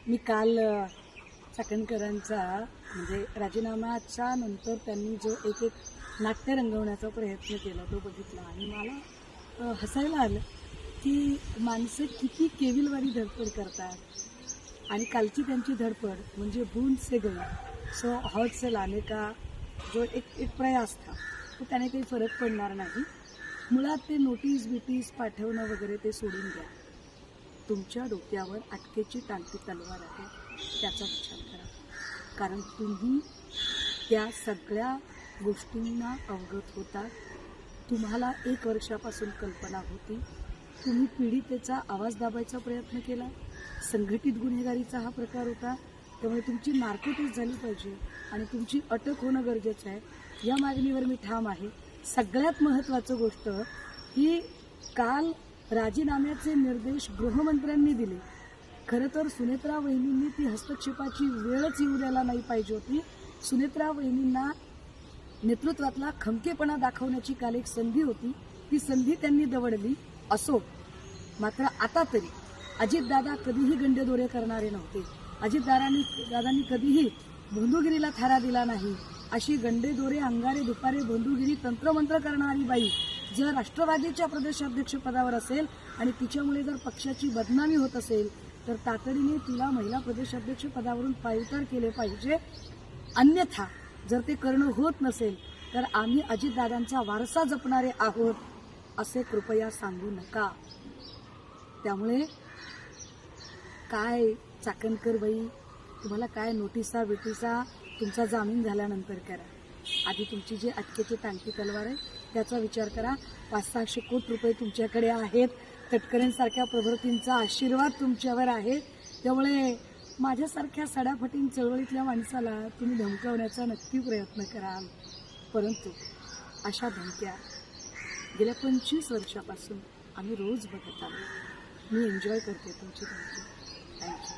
मी काल चाकणकरांचा म्हणजे राजीनाम्याच्या नंतर त्यांनी जो एक नाट्य रंगवण्याचा प्रयत्न केला तो बघितला आणि मला हसायला आलं की माणसं किती केविलवारी धडपड करतात आणि कालची त्यांची धडपड म्हणजे बूंद से गई सो हौद से लाने का जो एक प्रयास था तो त्याने काही फरक पडणार नाही. मुळात ते नोटीस बिटीस पाठवणं वगैरे ते सोडून द्या. तुमच्या डोक्यावर अटकेची टांगती तलवार आहे त्याचा विचार करा. कारण तुम्ही त्या सगळ्या गोष्टींना अवगत होता. तुम्हाला 1 वर्षापासून कल्पना होती. तुम्ही पीडितेचा आवाज दाबायचा प्रयत्न केला. संघटित गुन्हेगारीचा हा प्रकार होता. त्यामुळे तुमची नार्कोटिक्स झाली पाहिजे आणि तुमची अटक होणं गरजेचं आहे. या मागणीवर मी ठाम आहे. सगळ्यात महत्त्वाचं गोष्ट ही काल राजीनाम्याचे निर्देश गृहमंत्र्यांनी दिले. खरं तर सुनेत्रा वहिनींनी ती हस्तक्षेपाची वेळच येऊ द्यायला नाही पाहिजे होती. सुनेत्रा वहिनींना नेतृत्वातला खमकेपणा दाखवण्याची काल एक संधी होती. ती संधी त्यांनी दवडली. असो, मात्र आता तरी अजितदादा कधीही गंडेदोरे करणारे नव्हते. अजितदादांनी कधीही भोंदूगिरीला थारा दिला नाही. अशी गंडेदोरे अंगारे दुपारे भोंदूगिरी तंत्रमंत्र करणारी बाई जर राष्ट्रवादीच्या प्रदेशाध्यक्षपदावर असेल आणि तिच्यामुळे जर पक्षाची बदनामी होत असेल तर तातडीने तिला महिला प्रदेशाध्यक्षपदावरून पायउतार केले पाहिजे. अन्यथा जर ते करणं होत नसेल तर आम्ही अजितदादांचा वारसा जपणारे आहोत असे कृपया सांगू नका. त्यामुळे काय चाकणकर बाई, तुम्हाला काय नोटिसा बिटिसा तुमचा जामीन झाल्यानंतर करा. आधी तुमची जी अटकेची टांगती तलवार आहे त्याचा विचार करा. 500-600 कोटी रुपये तुमच्याकडे आहेत. तटकरेंसारख्या प्रवृत्तींचा आशीर्वाद तुमच्यावर आहे. त्यामुळे माझ्यासारख्या सडाफटीन चळवळीतल्या माणसाला तुम्ही धमकावण्याचा नक्की प्रयत्न कराल. परंतु अशा धमक्या गेल्या 25 वर्षापासून आम्ही रोज बघत आलो. मी एन्जॉय करते तुमची धमकी. थँक्यू.